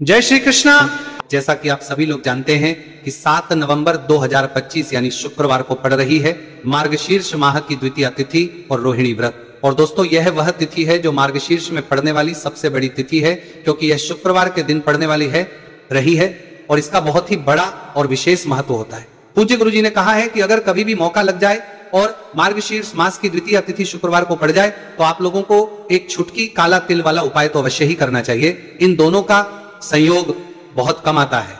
जय श्री कृष्णा। जैसा कि आप सभी लोग जानते हैं कि 7 नवंबर 2025 यानी शुक्रवार को पड़ रही है मार्गशीर्ष माह की द्वितीय तिथि और रोहिणी व्रत। और दोस्तों यह वह तिथि है जो मार्गशीर्ष में पड़ने वाली सबसे बड़ी तिथि है, क्योंकि यह शुक्रवार के दिन पड़ने वाली रही है और इसका बहुत ही बड़ा और विशेष महत्व होता है। पूज्य गुरु जी ने कहा है कि अगर कभी भी मौका लग जाए और मार्गशीर्ष मास की द्वितीय तिथि शुक्रवार को पड़ जाए तो आप लोगों को एक छुटकी काला तिल वाला उपाय तो अवश्य ही करना चाहिए। इन दोनों का संयोग बहुत कम आता है।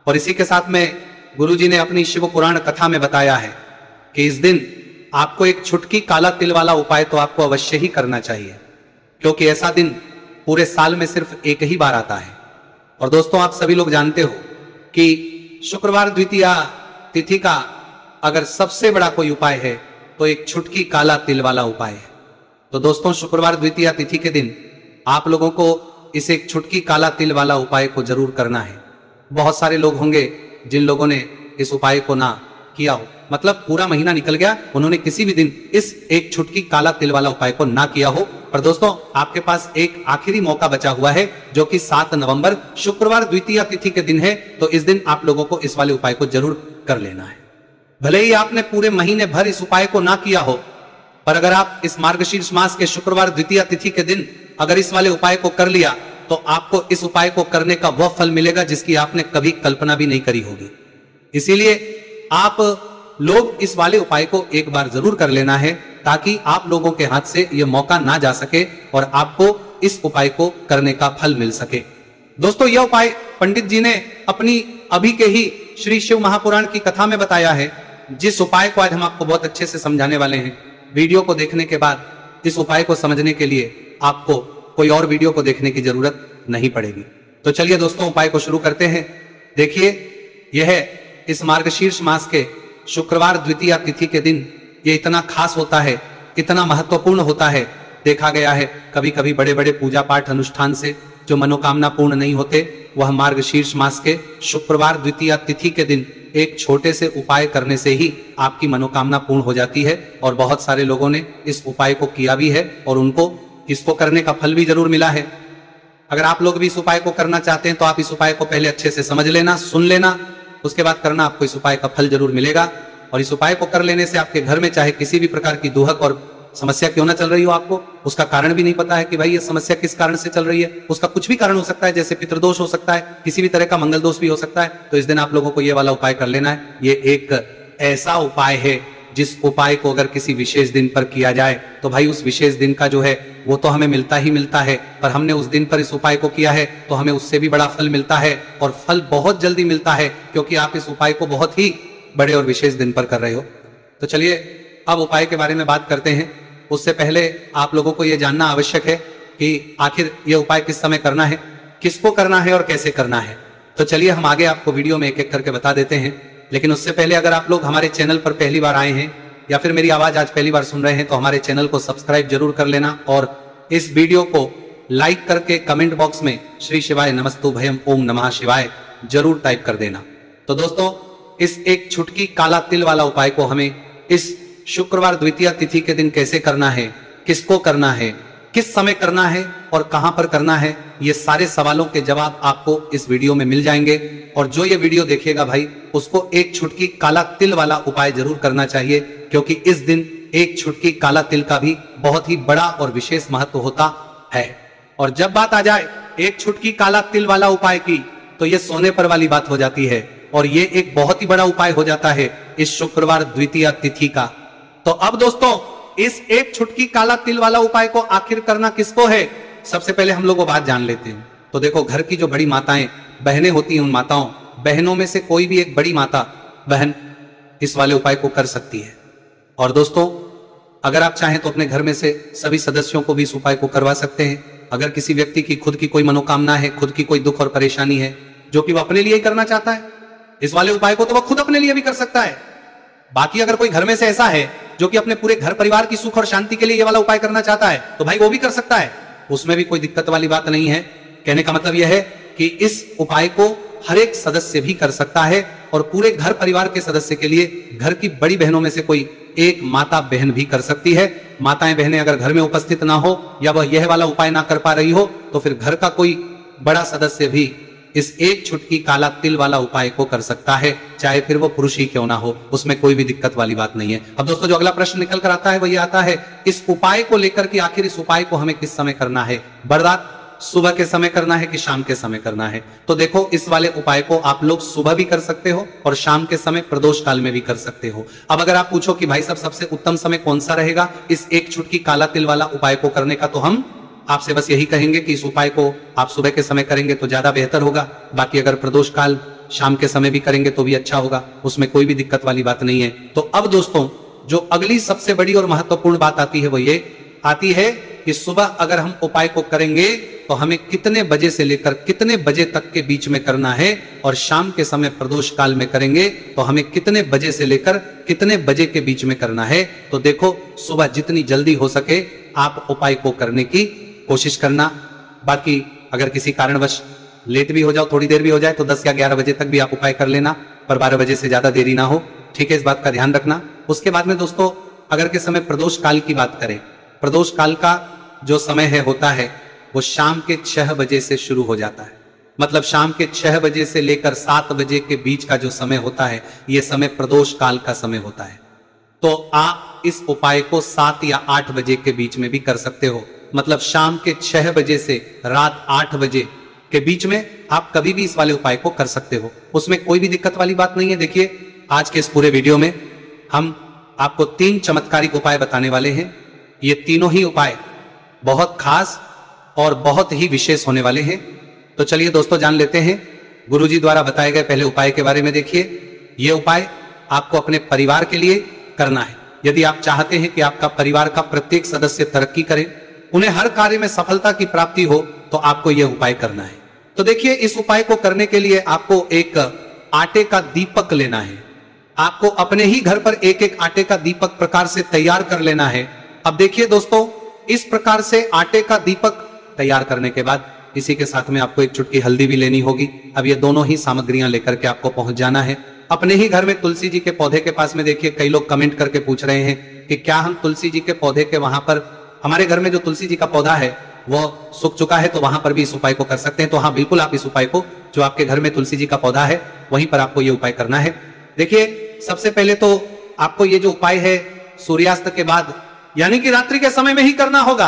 और इसी के साथ में गुरुजी ने अपनी शिव पुराण कथा में बताया है कि इस दिन आपको एक छुटकी काला तिल वाला उपाय तो आपको अवश्य ही करना चाहिए, क्योंकि ऐसा दिन पूरे साल में सिर्फ एक ही बार आता है। और दोस्तों आप सभी लोग जानते हो कि शुक्रवार द्वितीय तिथि का अगर सबसे बड़ा कोई उपाय है तो एक छुटकी काला तिल वाला उपाय है। तो दोस्तों शुक्रवार द्वितीय तिथि के दिन आप लोगों को इस एक छुटकी काला तिल वाला उपाय को जरूर करना है। बहुत सारे लोग होंगे जिन लोगों ने इस उपाय को ना किया हो, मतलब पूरा महीना निकल गया, उन्होंने किसी भी दिन इस एक छुटकी काला तिल वाला उपाय को ना किया हो। पर दोस्तों आपके पास एक आखिरी मौका बचा हुआ है जो कि 7 नवंबर शुक्रवार द्वितीय तिथि के दिन है। तो इस दिन आप लोगों को इस वाले उपाय को जरूर कर लेना है। भले ही आपने पूरे महीने भर इस उपाय को ना किया हो, पर अगर आप इस मार्गशीर्ष मास के शुक्रवार द्वितीय तिथि के दिन अगर इस वाले उपाय को कर लिया तो आपको इस उपाय को करने का वह फल मिलेगा जिसकी आपने कभी कल्पना भी नहीं करी होगी। इसीलिए आप लोग इस वाले उपाय को एक बार जरूर कर लेना है, ताकि आप लोगों के हाथ से यह मौका ना जा सके और आपको इस उपाय को करने का फल मिल सके। दोस्तों यह उपाय पंडित जी ने अपनी अभी के ही श्री शिव महापुराण की कथा में बताया है, जिस उपाय को आज हम आपको बहुत अच्छे से समझाने वाले हैं। वीडियो को देखने के बाद इस उपाय को समझने के लिए आपको कोई और वीडियो को देखने की जरूरत नहीं पड़ेगी। तो चलिए दोस्तों उपाय को शुरू करते हैं। देखिए यह इस मार्गशीर्ष मास के शुक्रवार द्वितीय तिथि के दिन ये इतना खास होता है, इतना महत्वपूर्ण होता है। देखा गया है कभी कभी बड़े बड़े पूजा पाठ अनुष्ठान से जो मनोकामना पूर्ण नहीं होते, वह मार्गशीर्ष मास के शुक्रवार द्वितीय तिथि के दिन एक छोटे से उपाय करने से ही आपकी मनोकामना पूर्ण हो जाती है। और बहुत सारे लोगों ने इस उपाय को किया भी है और उनको इसको करने का फल भी जरूर मिला है। अगर आप लोग भी इस उपाय को करना चाहते हैं तो आप इस उपाय को पहले अच्छे से समझ लेना, सुन लेना, उसके बाद करना, आपको इस उपाय का फल जरूर मिलेगा। और इस उपाय को कर लेने से आपके घर में चाहे किसी भी प्रकार की दुहक और समस्या क्यों ना चल रही हो, आपको उसका कारण भी नहीं पता है कि भाई ये समस्या किस कारण से चल रही है, उसका कुछ भी कारण हो सकता है, जैसे पितृदोष हो सकता है, किसी भी तरह का मंगल दोष भी हो सकता है। तो इस दिन आप लोगों को ये वाला उपाय कर लेना है। ये एक ऐसा उपाय है जिस उपाय को अगर किसी विशेष दिन पर किया जाए तो भाई उस विशेष दिन का जो है वो तो हमें मिलता ही मिलता है, पर हमने उस दिन पर इस उपाय को किया है तो हमें उससे भी बड़ा फल मिलता है, और फल बहुत जल्दी मिलता है, क्योंकि आप इस उपाय को बहुत ही बड़े और विशेष दिन पर कर रहे हो। तो चलिए अब उपाय के बारे में बात करते हैं। उससे पहले आप लोगों को यह जानना आवश्यक है कि आखिर यह उपाय किस समय करना है, किसको करना है और कैसे करना है। तो चलिए हम आगे आपको वीडियो में एक एक करके बता देते हैं। लेकिन उससे पहले अगर आप लोग हमारे चैनल पर पहली बार आए हैं या फिर मेरी आवाज आज पहली बार सुन रहे हैं तो हमारे चैनल को सब्सक्राइब जरूर कर लेना और इस वीडियो को लाइक करके कमेंट बॉक्स में श्री शिवाय नमस्तुभयम ओम नमः शिवाय जरूर टाइप कर देना। तो दोस्तों इस एक छुटकी काला तिल वाला उपाय को हमें इस शुक्रवार द्वितीय तिथि के दिन कैसे करना है, किसको करना है, किस समय करना है और कहां पर करना है, ये सारे सवालों के जवाब आपको इस वीडियो में मिल जाएंगे। और जो ये वीडियो देखेगा भाई उसको एक छुटकी काला तिल वाला उपाय जरूर करना चाहिए, क्योंकि इस दिन एक छुटकी काला तिल का भी बहुत ही बड़ा और विशेष महत्व होता है। और जब बात आ जाए एक छुटकी काला तिल वाला उपाय की तो ये सोने पर वाली बात हो जाती है, और ये एक बहुत ही बड़ा उपाय हो जाता है इस शुक्रवार द्वितीय तिथि का। तो अब दोस्तों इस एक छुटकी काला तिल वाला उपाय को आखिर करना किसको है, सबसे पहले हम लोग वो बात जान लेते हैं। तो देखो घर की जो बड़ी माताएं बहनें होती हैं, उन माताओं बहनों में से कोई भी एक बड़ी माता बहन इस वाले उपाय को कर सकती है। और दोस्तों अगर आप चाहें तो अपने घर में से सभी सदस्यों को भी इस उपाय को करवा सकते हैं। अगर किसी व्यक्ति की खुद की कोई मनोकामना है, खुद की कोई दुख और परेशानी है जो कि वह अपने लिए ही करना चाहता है, इस वाले उपाय को तो वह खुद अपने लिए भी कर सकता है। बाकी अगर कोई घर में से ऐसा है जो कि अपने पूरे घर परिवार की सुख और शांति के लिए ये वाला उपाय करना चाहता है तो भाई वो भी कर सकता है, उसमें भी कोई दिक्कत वाली बात नहीं है। कहने का मतलब यह है कि इस उपाय को हर एक सदस्य भी कर सकता है, और पूरे घर परिवार के सदस्य के लिए घर की बड़ी बहनों में से कोई एक माता बहन भी कर सकती है। माताएं बहनें अगर घर में उपस्थित ना हो या वह यह वाला उपाय ना कर पा रही हो तो फिर घर का कोई बड़ा सदस्य भी इस एक चुटकी काला तिल वाला उपाय को कर सकता है, चाहे फिर वो पुरुष ही क्यों ना हो, उसमें कोई भी दिक्कत वाली बात नहीं है। अब दोस्तों जो अगला प्रश्न निकल कर आता है वो ये आता है इस उपाय को लेकर कि आखिर इस उपाय को हमें किस समय करना है, बरदात सुबह के समय करना है कि शाम के समय करना है। तो देखो इस वाले उपाय को आप लोग सुबह भी कर सकते हो और शाम के समय प्रदोष काल में भी कर सकते हो। अब अगर आप पूछो कि भाई साहब सबसे उत्तम समय कौन सा रहेगा इस एक चुटकी काला तिल वाला उपाय को करने का, तो हम आपसे बस यही कहेंगे कि इस उपाय को आप सुबह के समय करेंगे तो ज्यादा बेहतर होगा। बाकी अगर प्रदोष काल शाम के समय भी करेंगे तो भी अच्छा होगा, उसमें कोई भी दिक्कत वाली बात नहीं है। तो अब दोस्तों जो अगली सबसे बड़ी और महत्वपूर्ण बात आती है वो ये आती है कि सुबह अगर हम उपाय को करेंगे तो हमें कितने बजे से लेकर कितने बजे तक के बीच में करना है, और शाम के समय प्रदोष काल में करेंगे तो हमें कितने बजे से लेकर कितने बजे के बीच में करना है। तो देखो सुबह जितनी जल्दी हो सके आप उपाय को करने की कोशिश करना। बाकी अगर किसी कारणवश लेट भी हो जाओ, थोड़ी देर भी हो जाए, तो 10 या 11 बजे तक भी आप उपाय कर लेना, पर 12 बजे से ज्यादा देरी ना हो, ठीक है, इस बात का ध्यान रखना। उसके बाद में दोस्तों अगर के समय प्रदोष काल की बात करें, प्रदोष काल का जो समय है होता है वो शाम के 6 बजे से शुरू हो जाता है। मतलब शाम के 6 बजे से लेकर 7 बजे के बीच का जो समय होता है ये समय प्रदोष काल का समय होता है। तो आप इस उपाय को 7 या 8 बजे के बीच में भी कर सकते हो। मतलब शाम के 6 बजे से रात 8 बजे के बीच में आप कभी भी इस वाले उपाय को कर सकते हो, उसमें कोई भी दिक्कत वाली बात नहीं है। देखिए आज के इस पूरे वीडियो में हम आपको 3 चमत्कारिक उपाय बताने वाले हैं। ये तीनों ही उपाय बहुत खास और बहुत ही विशेष होने वाले हैं। तो चलिए दोस्तों जान लेते हैं गुरुजी द्वारा बताए गए पहले उपाय के बारे में। देखिए ये उपाय आपको अपने परिवार के लिए करना है। यदि आप चाहते हैं कि आपका परिवार का प्रत्येक सदस्य तरक्की करे, उन्हें हर कार्य में सफलता की प्राप्ति हो, तो आपको यह उपाय करना है। तो देखिए इस उपाय को करने के लिए आपको एक आटे का दीपक लेना है। आपको अपने ही घर पर एक एक आटे का दीपक प्रकार से तैयार कर लेना है। अब देखिए दोस्तों इस प्रकार से आटे का दीपक तैयार करने के बाद इसी के साथ में आपको एक चुटकी हल्दी भी लेनी होगी। अब ये दोनों ही सामग्रियां लेकर के आपको पहुंच जाना है अपने ही घर में तुलसी जी के पौधे के पास में। देखिए कई लोग कमेंट करके पूछ रहे हैं कि क्या हम तुलसी जी के पौधे के वहां पर, हमारे घर में जो तुलसी जी का पौधा है वो सूख चुका है, तो वहां पर भी इस उपाय को कर सकते हैं। तो हाँ बिल्कुल आप इस उपाय को, जो आपके घर में तुलसी जी का पौधा है वहीं पर आपको ये उपाय करना है। देखिए सबसे पहले तो आपको ये जो उपाय है सूर्यास्त के बाद यानी कि रात्रि के समय में ही करना होगा।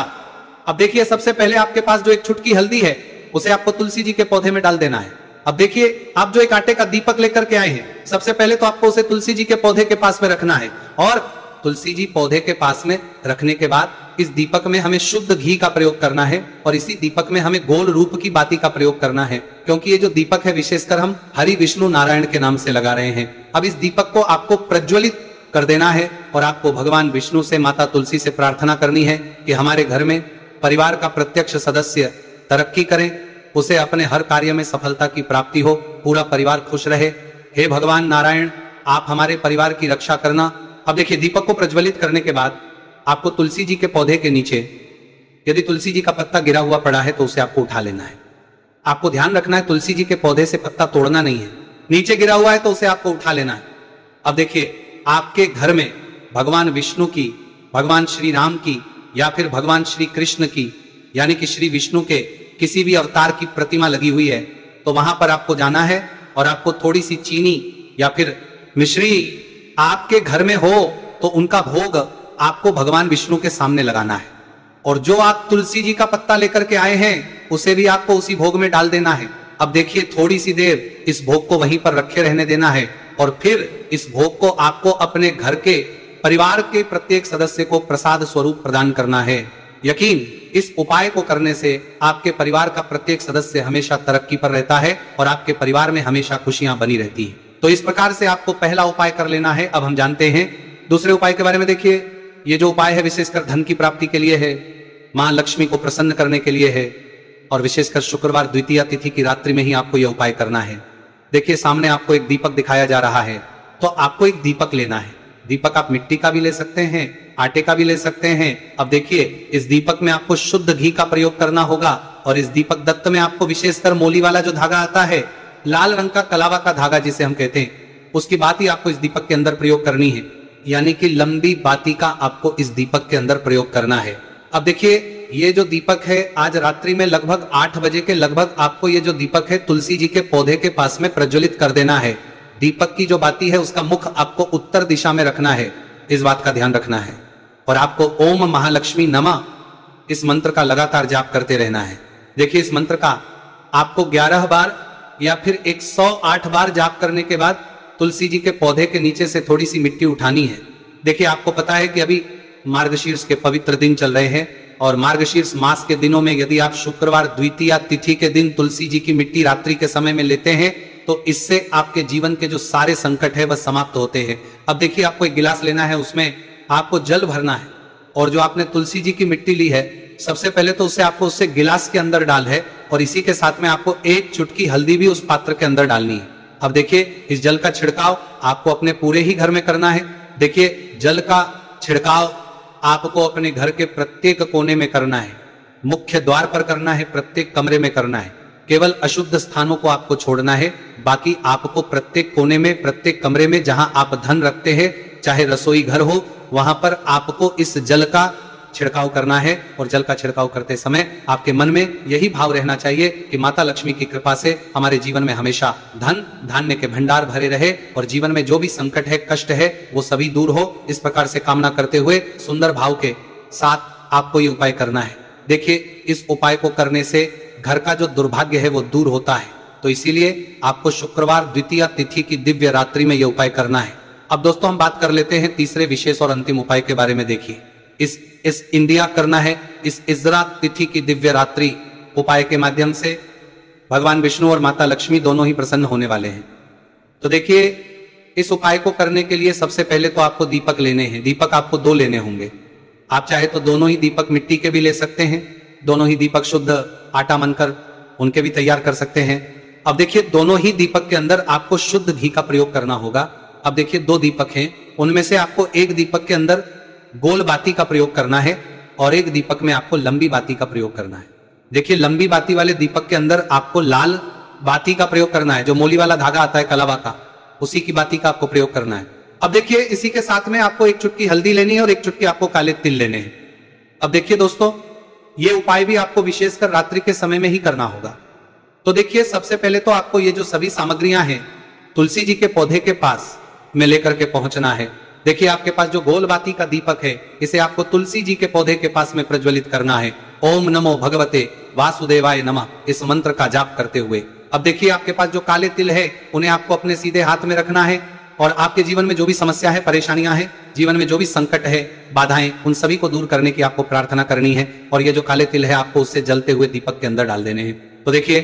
अब देखिए सबसे पहले आपके पास जो एक चुटकी हल्दी है उसे आपको तुलसी जी के पौधे में डाल देना है। अब देखिए आप जो एक आटे का दीपक लेकर के आए हैं, सबसे पहले तो आपको उसे तुलसी जी के पौधे के पास में रखना है, और तुलसी जी पौधे के पास में रखने के बाद इस दीपक में हमें शुद्ध घी का प्रयोग करना है, और इसी दीपक में हमें गोल रूप की बाती का प्रयोग करना है, क्योंकि ये जो दीपक है विशेषकर हम हरि विष्णु नारायण के नाम से लगा रहे हैं। अब इस दीपक को आपको प्रज्वलित कर देना है, और आपको भगवान विष्णु से, माता तुलसी से प्रार्थना करनी है कि हमारे घर में परिवार का प्रत्यक्ष सदस्य तरक्की करे, उसे अपने हर कार्य में सफलता की प्राप्ति हो, पूरा परिवार खुश रहे। हे भगवान नारायण आप हमारे परिवार की रक्षा करना। अब देखिए दीपक को प्रज्वलित करने के बाद आपको तुलसी जी के पौधे के नीचे यदि तुलसी जी का पत्ता गिरा हुआ पड़ा है तो उसे आपको उठा लेना है। आपको ध्यान रखना है तुलसी जी के पौधे से पत्ता तोड़ना नहीं है, नीचे गिरा हुआ है तो उसे आपको उठा लेना है। अब देखिए आपके घर में भगवान विष्णु की, भगवान श्री राम की, या फिर भगवान श्री कृष्ण की यानी कि श्री विष्णु के किसी भी अवतार की प्रतिमा लगी हुई है, तो वहां पर आपको जाना है और आपको थोड़ी सी चीनी या फिर मिश्री आपके घर में हो तो उनका भोग आपको भगवान विष्णु के सामने लगाना है, और जो आप तुलसी जी का पत्ता लेकर के आए हैं उसे भी आपको उसी भोग में डाल देना है। अब देखिए थोड़ी सी देर इस भोग को वहीं पर रखे रहने देना है, और फिर इस भोग को आपको अपने घर के परिवार के प्रत्येक सदस्य को प्रसाद स्वरूप प्रदान करना है। यकीन इस उपाय को करने से आपके परिवार का प्रत्येक सदस्य हमेशा तरक्की पर रहता है और आपके परिवार में हमेशा खुशियां बनी रहती हैं। तो इस प्रकार से आपको पहला उपाय कर लेना है। अब हम जानते हैं दूसरे उपाय के बारे में। देखिए ये जो उपाय है विशेषकर धन की प्राप्ति के लिए है, मां लक्ष्मी को प्रसन्न करने के लिए है, और विशेषकर शुक्रवार द्वितीय तिथि की रात्रि में ही आपको यह उपाय करना है। देखिए सामने आपको एक दीपक दिखाया जा रहा है, तो आपको एक दीपक लेना है। दीपक आप मिट्टी का भी ले सकते हैं, आटे का भी ले सकते हैं। अब देखिए इस दीपक में आपको शुद्ध घी का प्रयोग करना होगा, और इस दीपक दत्त में आपको विशेषकर मोली वाला जो धागा आता है, लाल रंग का कलावा का धागा जिसे हम कहते हैं, उसकी बाती आपको इस दीपक के अंदर प्रयोग करनी है, यानी कि लंबी बाती का आपको इस दीपक के अंदर प्रयोग करना है। अब देखिए ये जो दीपक है आज रात्रि में लगभग 8 बजे के लगभग आपको ये जो दीपक है तुलसी जी के पौधे के पास में प्रज्वलित कर देना है। दीपक की जो बाती है उसका मुख आपको उत्तर दिशा में रखना है, इस बात का ध्यान रखना है। और आपको ओम महालक्ष्मी नमः इस मंत्र का लगातार जाप करते रहना है। देखिए इस मंत्र का आपको 11 बार या फिर 108 बार जाप करने के बाद तुलसी जी के पौधे के नीचे से थोड़ी सी मिट्टी उठानी है। देखिए आपको पता है कि अभी मार्गशीर्ष के पवित्र दिन चल रहे हैं और मार्गशीर्ष मास के दिनों में यदि आप शुक्रवार द्वितीया तिथि के दिन तुलसी जी की मिट्टी रात्रि के समय में लेते हैं तो इससे आपके जीवन के जो सारे संकट है वह समाप्त होते हैं। अब देखिए आपको एक गिलास लेना है, उसमें आपको जल भरना है और जो आपने तुलसी जी की मिट्टी ली है सबसे पहले तो उसे आपको उससे गिलास के अंदर डाल है और इसी के साथ में आपको एक चुटकी हल्दी भी उस पात्र के अंदर डालनी है। अब देखिए इस जल का छिड़काव आपको अपने पूरे ही घर में करना है। देखिए जल का छिड़काव आपको अपने घर के प्रत्येक कोने में करना है, मुख्य द्वार पर करना है, प्रत्येक कमरे में करना है। केवल अशुद्ध स्थानों को आपको छोड़ना है, बाकी आपको प्रत्येक कोने में प्रत्येक कमरे में जहां आप धन रखते हैं चाहे रसोई घर हो वहां पर आपको इस जल का छिड़काव करना है। और जल का छिड़काव करते समय आपके मन में यही भाव रहना चाहिए कि माता लक्ष्मी की कृपा से हमारे जीवन में हमेशा धन धान्य के भंडार भरे रहे और जीवन में जो भी संकट है कष्ट है वो सभी दूर हो। इस प्रकार से कामना करते हुए सुंदर भाव के साथ आपको ये उपाय करना है। देखिए इस उपाय को करने से घर का जो दुर्भाग्य है वो दूर होता है, तो इसीलिए आपको शुक्रवार द्वितीया तिथि की दिव्य रात्रि में यह उपाय करना है। अब दोस्तों हम बात कर लेते हैं तीसरे विशेष और अंतिम उपाय के बारे में। देखिए इस इंडिया करना है इस इजरा तिथि की दिव्य रात्रि उपाय के माध्यम से भगवान विष्णु और माता लक्ष्मी दोनों ही प्रसन्न होने वाले हैं। तो देखिए इस उपाय को करने के लिए सबसे पहले तो आपको दीपक लेने हैं। दीपक आपको 2 लेने होंगे। आप चाहे तो दोनों ही दीपक मिट्टी के भी ले सकते हैं, दोनों ही दीपक शुद्ध आटा मनकर उनके भी तैयार कर सकते हैं। अब देखिए दोनों ही दीपक के अंदर आपको शुद्ध घी का प्रयोग करना होगा। अब देखिए 2 दीपक हैं, उनमें से आपको एक दीपक के अंदर गोल बाती का प्रयोग करना है और एक दीपक में आपको लंबी बाती का प्रयोग करना है। देखिए लंबी बाती वाले दीपक के अंदर आपको लाल बाती का प्रयोग करना है, जो मोली वाला धागा आता है कलावा का, उसी की बाती का आपको प्रयोग करना है। अब देखिए इसी के साथ में आपको एक चुटकी हल्दी लेनी है और एक चुटकी आपको काले तिल लेने हैं। अब देखिए दोस्तों ये उपाय भी आपको विशेषकर रात्रि के समय में ही करना होगा। तो देखिए सबसे पहले तो आपको ये जो सभी सामग्रियां हैं तुलसी जी के पौधे के पास में लेकर के पहुंचना है। देखिए आपके पास जो गोल बाती का दीपक है इसे आपको तुलसी जी के पौधे के पास में प्रज्वलित करना है। ओम नमो भगवते वासुदेवाय नमः इस मंत्र का जाप करते हुए। अब देखिए आपके पास जो काले तिल है उन्हें आपको अपने सीधे हाथ में रखना है और आपके जीवन में जो भी समस्या है, परेशानियां हैं, जीवन में जो भी संकट है, बाधाएं, उन सभी को दूर करने की आपको प्रार्थना करनी है। और ये जो काले तिल है आपको उससे जलते हुए दीपक के अंदर डाल देने हैं। तो देखिए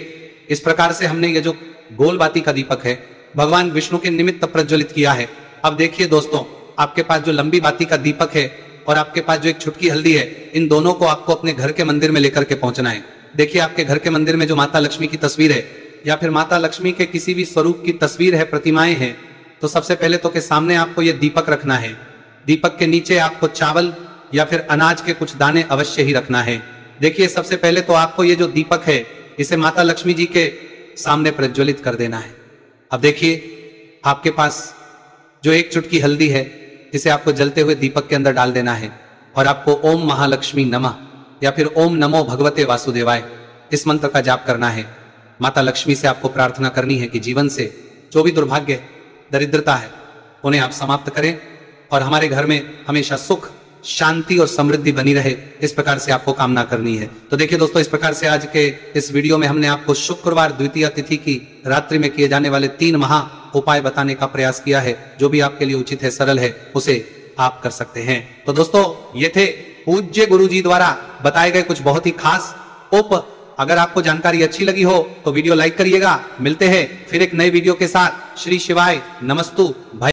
इस प्रकार से हमने ये जो गोल बाती का दीपक है भगवान विष्णु के निमित्त प्रज्वलित किया है। अब देखिए दोस्तों आपके पास जो लंबी बाती का दीपक है और आपके पास जो एक छुटकी हल्दी है, इन दोनों को आपको अपने घर के मंदिर में लेकर के पहुंचना है। देखिए आपके घर के मंदिर में जो माता लक्ष्मी की तस्वीर है या फिर माता लक्ष्मी के किसी भी स्वरूप की तस्वीर है, प्रतिमाएं हैं, तो सबसे पहले तो के सामने आपको ये दीपक रखना है। दीपक के नीचे आपको चावल या फिर अनाज के कुछ दाने अवश्य ही रखना है। देखिए सबसे पहले तो आपको ये जो दीपक है इसे माता लक्ष्मी जी के सामने प्रज्वलित कर देना है। अब देखिए आपके पास जो एक चुटकी हल्दी है इसे आपको जलते हुए दीपक के अंदर डाल देना है और आपको ओम महालक्ष्मी नमः या फिर ओम नमो भगवते वासुदेवाय इस मंत्र का जाप करना है। माता लक्ष्मी से आपको प्रार्थना करनी है कि जीवन से जो भी दुर्भाग्य दरिद्रता है उन्हें आप समाप्त करें और हमारे घर में हमेशा सुख शांति और समृद्धि बनी रहे, इस प्रकार से आपको कामना करनी है। तो देखिए दोस्तों इस प्रकार से आज के इस वीडियो में हमने आपको शुक्रवार द्वितीया तिथि की रात्रि में किए जाने वाले 3 महा उपाय बताने का प्रयास किया है। जो भी आपके लिए उचित है, सरल है, उसे आप कर सकते हैं। तो दोस्तों ये थे पूज्य गुरु जी द्वारा बताए गए कुछ बहुत ही खास उप। अगर आपको जानकारी अच्छी लगी हो तो वीडियो लाइक करिएगा। मिलते हैं फिर एक नए वीडियो के साथ। श्री शिवाय नमस्तु भाई।